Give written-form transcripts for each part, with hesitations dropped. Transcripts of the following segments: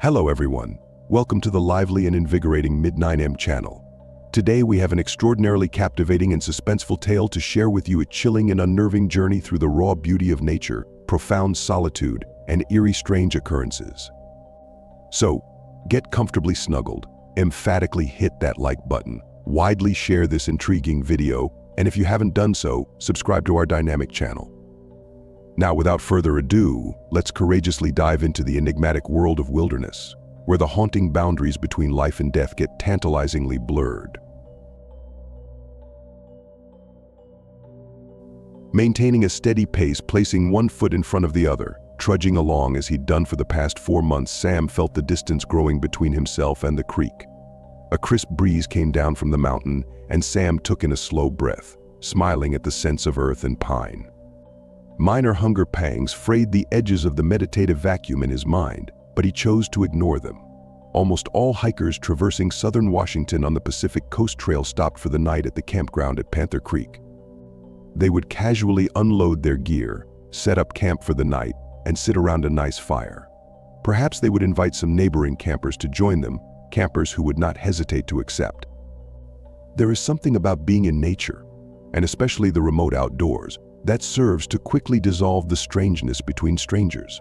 Hello everyone, welcome to the lively and invigorating Mid-9M channel. Today we have an extraordinarily captivating and suspenseful tale to share with you, a chilling and unnerving journey through the raw beauty of nature, profound solitude, and eerie strange occurrences. So, get comfortably snuggled, emphatically hit that like button, widely share this intriguing video, and if you haven't done so, subscribe to our dynamic channel. Now, without further ado, let's courageously dive into the enigmatic world of wilderness, where the haunting boundaries between life and death get tantalizingly blurred. Maintaining a steady pace, placing one foot in front of the other, trudging along as he'd done for the past 4 months, Sam felt the distance growing between himself and the creek. A crisp breeze came down from the mountain, and Sam took in a slow breath, smiling at the scents of earth and pine. Minor hunger pangs frayed the edges of the meditative vacuum in his mind, but he chose to ignore them. Almost all hikers traversing southern Washington on the Pacific Coast Trail stopped for the night at the campground at Panther Creek. They would casually unload their gear, set up camp for the night, and sit around a nice fire. Perhaps they would invite some neighboring campers to join them, campers who would not hesitate to accept. There is something about being in nature, and especially the remote outdoors, that serves to quickly dissolve the strangeness between strangers.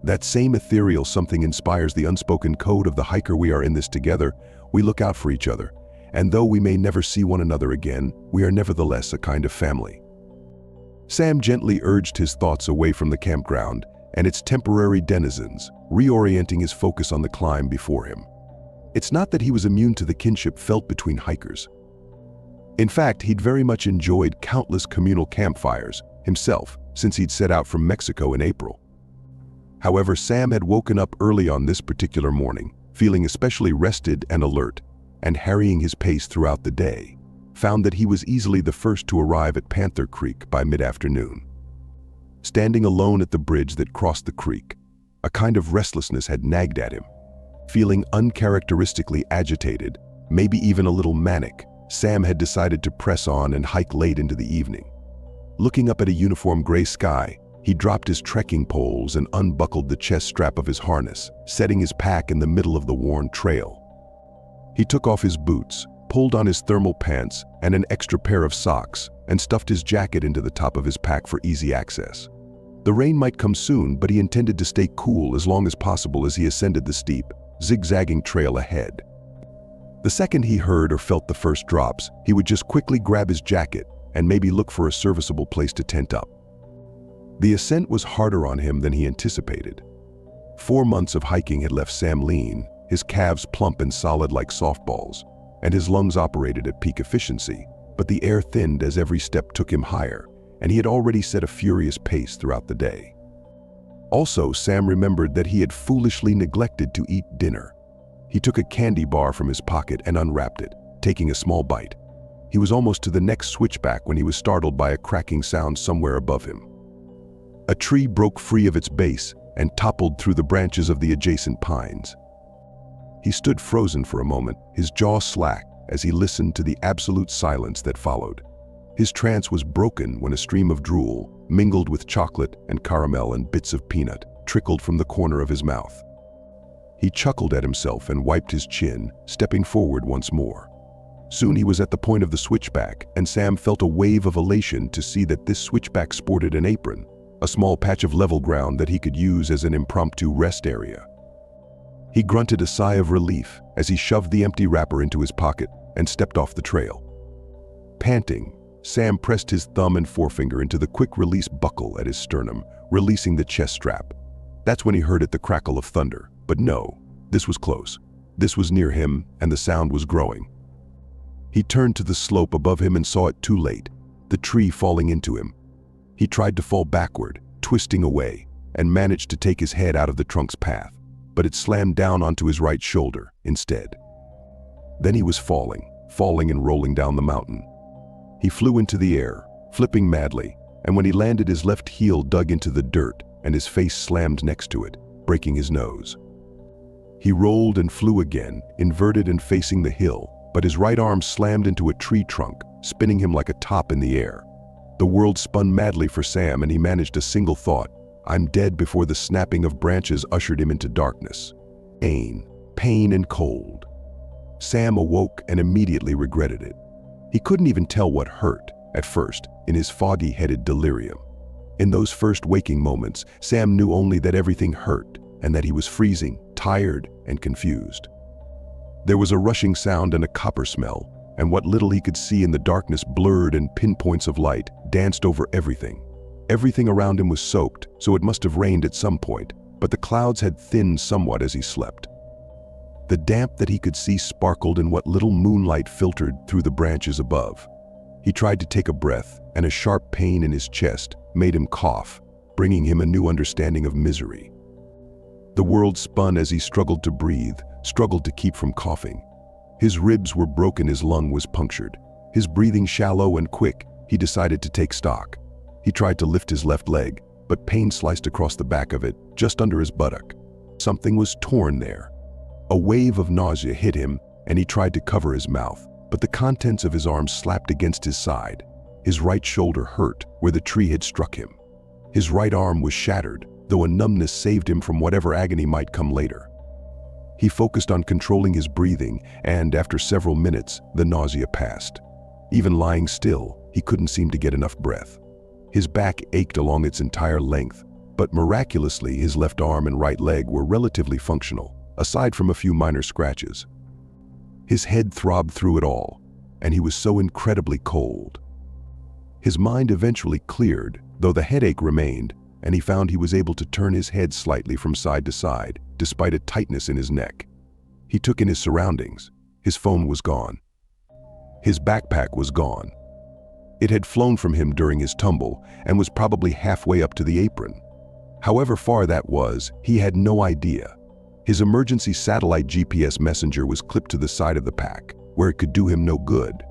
That same ethereal something inspires the unspoken code of the hiker. We are in this together, we look out for each other, and though we may never see one another again, we are nevertheless a kind of family. Sam gently urged his thoughts away from the campground and its temporary denizens, reorienting his focus on the climb before him. It's not that he was immune to the kinship felt between hikers. In fact, he'd very much enjoyed countless communal campfires himself since he'd set out from Mexico in April. However, Sam had woken up early on this particular morning, feeling especially rested and alert, and harrying his pace throughout the day, found that he was easily the first to arrive at Panther Creek by mid-afternoon. Standing alone at the bridge that crossed the creek, a kind of restlessness had nagged at him. Feeling uncharacteristically agitated, maybe even a little manic, Sam had decided to press on and hike late into the evening. Looking up at a uniform gray sky, he dropped his trekking poles and unbuckled the chest strap of his harness, setting his pack in the middle of the worn trail. He took off his boots, pulled on his thermal pants and an extra pair of socks, and stuffed his jacket into the top of his pack for easy access. The rain might come soon, but he intended to stay cool as long as possible as he ascended the steep, zigzagging trail ahead. The second he heard or felt the first drops, he would just quickly grab his jacket and maybe look for a serviceable place to tent up. The ascent was harder on him than he anticipated. 4 months of hiking had left Sam lean, his calves plump and solid like softballs, and his lungs operated at peak efficiency, but the air thinned as every step took him higher, and he had already set a furious pace throughout the day. Also, Sam remembered that he had foolishly neglected to eat dinner. He took a candy bar from his pocket and unwrapped it, taking a small bite. He was almost to the next switchback when he was startled by a cracking sound somewhere above him. A tree broke free of its base and toppled through the branches of the adjacent pines. He stood frozen for a moment, his jaw slack as he listened to the absolute silence that followed. His trance was broken when a stream of drool, mingled with chocolate and caramel and bits of peanut, trickled from the corner of his mouth. He chuckled at himself and wiped his chin, stepping forward once more. Soon he was at the point of the switchback, and Sam felt a wave of elation to see that this switchback sported an apron, a small patch of level ground that he could use as an impromptu rest area. He grunted a sigh of relief as he shoved the empty wrapper into his pocket and stepped off the trail. Panting, Sam pressed his thumb and forefinger into the quick-release buckle at his sternum, releasing the chest strap. That's when he heard the crackle of thunder. But no, this was close. This was near him, and the sound was growing. He turned to the slope above him and saw it too late, the tree falling into him. He tried to fall backward, twisting away, and managed to take his head out of the trunk's path, but it slammed down onto his right shoulder instead. Then he was falling and rolling down the mountain. He flew into the air, flipping madly, and when he landed, his left heel dug into the dirt and his face slammed next to it, breaking his nose. He rolled and flew again, inverted and facing the hill, but his right arm slammed into a tree trunk, spinning him like a top in the air. The world spun madly for Sam, and he managed a single thought: I'm dead, before the snapping of branches ushered him into darkness. Pain and cold. Sam awoke and immediately regretted it. He couldn't even tell what hurt, at first, in his foggy-headed delirium. In those first waking moments, Sam knew only that everything hurt and that he was freezing, tired, and confused. There was a rushing sound and a copper smell, and what little he could see in the darkness blurred and pinpoints of light danced over everything. Everything around him was soaked, so it must have rained at some point, but the clouds had thinned somewhat as he slept. The damp that he could see sparkled in what little moonlight filtered through the branches above. He tried to take a breath, and a sharp pain in his chest made him cough, bringing him a new understanding of misery. The world spun as he struggled to breathe, struggled to keep from coughing. His ribs were broken, his lung was punctured. His breathing shallow and quick, he decided to take stock. He tried to lift his left leg, but pain sliced across the back of it, just under his buttock. Something was torn there. A wave of nausea hit him, and he tried to cover his mouth, but the contents of his arms slapped against his side. His right shoulder hurt where the tree had struck him. His right arm was shattered, though a numbness saved him from whatever agony might come later. He focused on controlling his breathing, and after several minutes, the nausea passed. Even lying still, he couldn't seem to get enough breath. His back ached along its entire length, but miraculously his left arm and right leg were relatively functional, aside from a few minor scratches. His head throbbed through it all, and he was so incredibly cold. His mind eventually cleared, though the headache remained, and he found he was able to turn his head slightly from side to side, despite a tightness in his neck. He took in his surroundings. His phone was gone. His backpack was gone. It had flown from him during his tumble and was probably halfway up to the apron. However far that was, he had no idea. His emergency satellite GPS messenger was clipped to the side of the pack, where it could do him no good.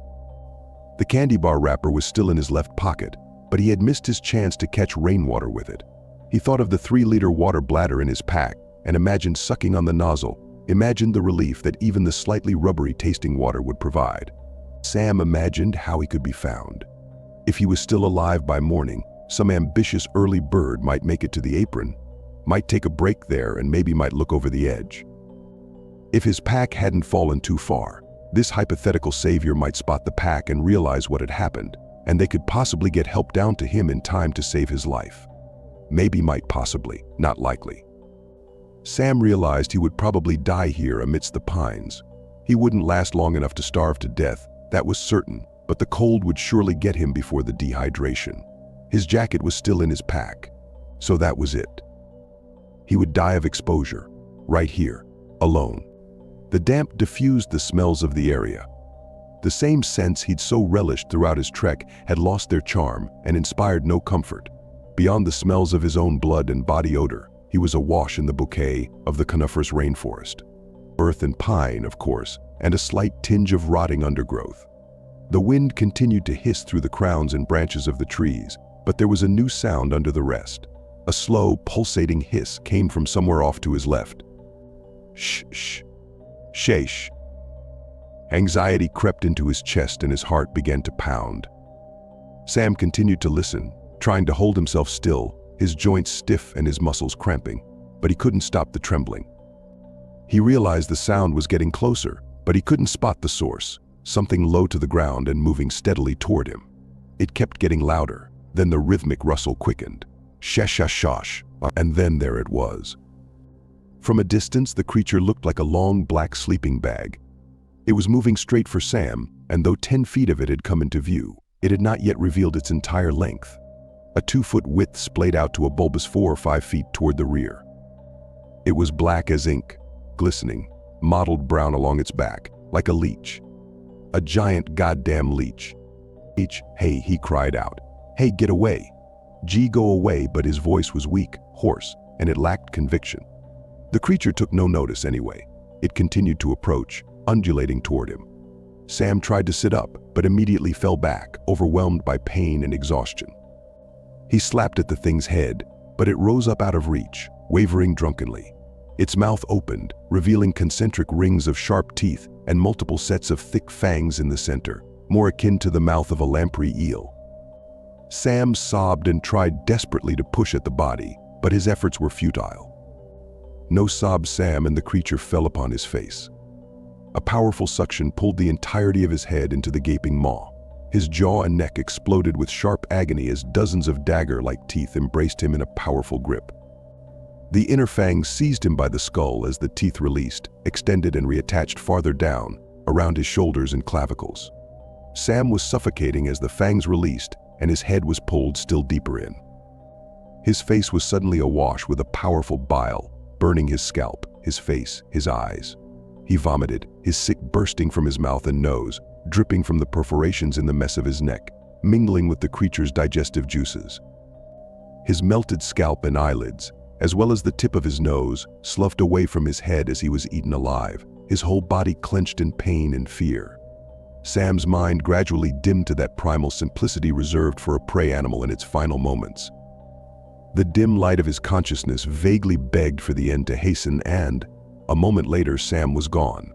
The candy bar wrapper was still in his left pocket, but he had missed his chance to catch rainwater with it. He thought of the 3-liter water bladder in his pack and imagined sucking on the nozzle, imagined the relief that even the slightly rubbery tasting water would provide. Sam imagined how he could be found. If he was still alive by morning, some ambitious early bird might make it to the apron, might take a break there and maybe might look over the edge. If his pack hadn't fallen too far, this hypothetical savior might spot the pack and realize what had happened, and they could possibly get help down to him in time to save his life. Maybe, might, possibly, not likely. Sam realized he would probably die here amidst the pines. He wouldn't last long enough to starve to death, that was certain, but the cold would surely get him before the dehydration. His jacket was still in his pack, so that was it. He would die of exposure, right here, alone. The damp diffused the smells of the area. The same scents he'd so relished throughout his trek had lost their charm and inspired no comfort. Beyond the smells of his own blood and body odor, he was awash in the bouquet of the coniferous rainforest. Earth and pine, of course, and a slight tinge of rotting undergrowth. The wind continued to hiss through the crowns and branches of the trees, but there was a new sound under the rest. A slow, pulsating hiss came from somewhere off to his left. Shh, shh. Sheesh. Anxiety crept into his chest and his heart began to pound. Sam continued to listen, trying to hold himself still, his joints stiff and his muscles cramping, but he couldn't stop the trembling. He realized the sound was getting closer, but he couldn't spot the source, something low to the ground and moving steadily toward him. It kept getting louder, then the rhythmic rustle quickened. Shash-shash-shash, and then there it was. From a distance, the creature looked like a long black sleeping bag. It was moving straight for Sam, and though 10 feet of it had come into view, it had not yet revealed its entire length. A 2-foot width splayed out to a bulbous 4 or 5 feet toward the rear. It was black as ink, glistening, mottled brown along its back, like a leech. A giant goddamn leech. Hey, he cried out. Hey, get away. Go away, but his voice was weak, hoarse, and it lacked conviction. The creature took no notice anyway. It continued to approach, undulating toward him. Sam tried to sit up, but immediately fell back, overwhelmed by pain and exhaustion. He slapped at the thing's head, but it rose up out of reach, wavering drunkenly. Its mouth opened, revealing concentric rings of sharp teeth and multiple sets of thick fangs in the center, more akin to the mouth of a lamprey eel. Sam sobbed and tried desperately to push at the body, but his efforts were futile. No sob Sam, and the creature fell upon his face. A powerful suction pulled the entirety of his head into the gaping maw. His jaw and neck exploded with sharp agony as dozens of dagger-like teeth embraced him in a powerful grip. The inner fangs seized him by the skull as the teeth released, extended and reattached farther down, around his shoulders and clavicles. Sam was suffocating as the fangs released, and his head was pulled still deeper in. His face was suddenly awash with a powerful bile, burning his scalp, his face, his eyes. He vomited, his sick bursting from his mouth and nose, dripping from the perforations in the mess of his neck, mingling with the creature's digestive juices. His melted scalp and eyelids, as well as the tip of his nose, sloughed away from his head as he was eaten alive, his whole body clenched in pain and fear. Sam's mind gradually dimmed to that primal simplicity reserved for a prey animal in its final moments. The dim light of his consciousness vaguely begged for the end to hasten, and, a moment later, Sam was gone.